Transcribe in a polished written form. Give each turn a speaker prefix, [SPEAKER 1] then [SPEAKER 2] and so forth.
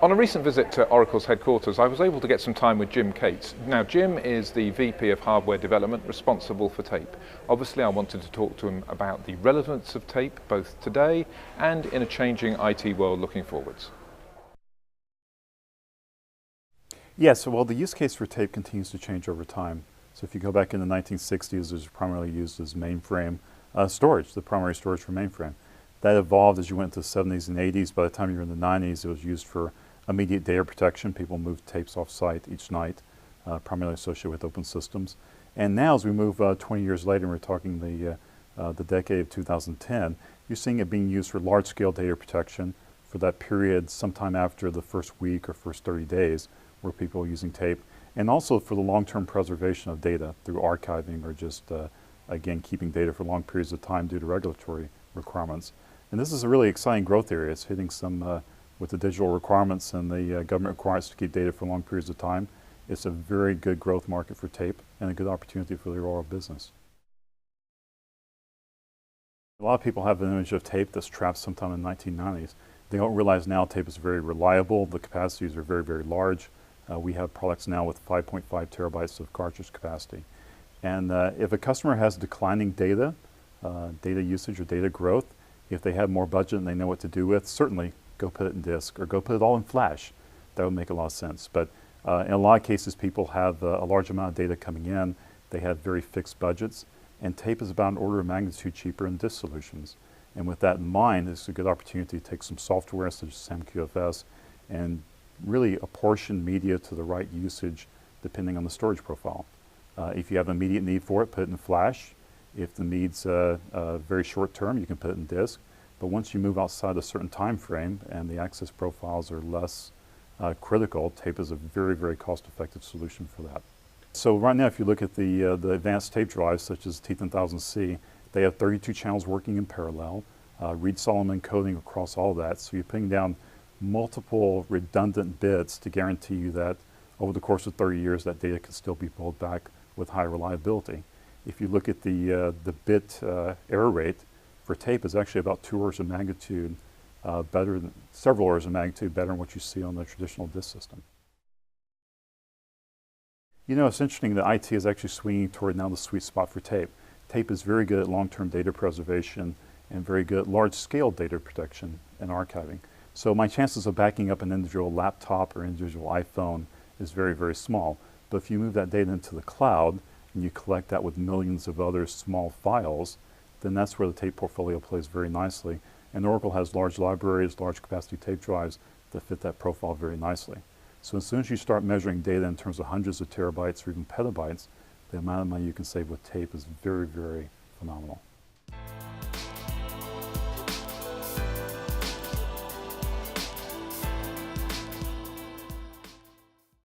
[SPEAKER 1] On a recent visit to Oracle's headquarters, I was able to get some time with Jim Cates. Now, Jim is the VP of Hardware Development responsible for tape. Obviously, I wanted to talk to him about the relevance of tape, both today and in a changing IT world looking forwards.
[SPEAKER 2] Yes, well, the use case for tape continues to change over time. So if you go back in the 1960s, it was primarily used as mainframe storage, the primary storage for mainframe. That evolved as you went to the 70s and 80s. By the time you were in the 90s, it was used for immediate data protection. People moved tapes off-site each night, primarily associated with open systems. And now, as we move 20 years later, and we're talking the decade of 2010, you're seeing it being used for large-scale data protection for that period sometime after the first week or first 30 days, where people are using tape, and also for the long-term preservation of data through archiving or just, again, keeping data for long periods of time due to regulatory requirements. And this is a really exciting growth area. It's hitting some, with the digital requirements and the government requirements to keep data for long periods of time. It's a very good growth market for tape and a good opportunity for the overall business. A lot of people have an image of tape that's trapped sometime in the 1990s. They don't realize now tape is very reliable. The capacities are very, very large. We have products now with 5.5 terabytes of cartridge capacity. And if a customer has declining data usage or data growth, if they have more budget and they know what to do with, certainly go put it in disk or go put it all in flash. That would make a lot of sense. But in a lot of cases, people have a large amount of data coming in. They have very fixed budgets, and tape is about an order of magnitude cheaper than disk solutions. And with that in mind, it's a good opportunity to take some software such as SAM-QFS and really apportion media to the right usage depending on the storage profile. If you have an immediate need for it, put it in flash. If the need's very short term, you can put it in disk. But once you move outside a certain time frame and the access profiles are less critical, tape is a very, very cost-effective solution for that. So right now, if you look at the advanced tape drives, such as T10000C, they have 32 channels working in parallel, Reed-Solomon encoding across all of that. So you're putting down multiple redundant bits to guarantee you that over the course of 30 years, that data can still be pulled back with high reliability. If you look at the bit error rate for tape, is actually about 2 orders of magnitude better than, several orders of magnitude better than what you see on the traditional disk system. You know, it's interesting that IT is actually swinging toward now the sweet spot for tape. Tape is very good at long-term data preservation and very good at large-scale data protection and archiving. So my chances of backing up an individual laptop or individual iPhone is very, very small. But if you move that data into the cloud and you collect that with millions of other small files, then that's where the tape portfolio plays very nicely. And Oracle has large libraries, large capacity tape drives that fit that profile very nicely. So as soon as you start measuring data in terms of hundreds of terabytes or even petabytes, the amount of money you can save with tape is very, very phenomenal.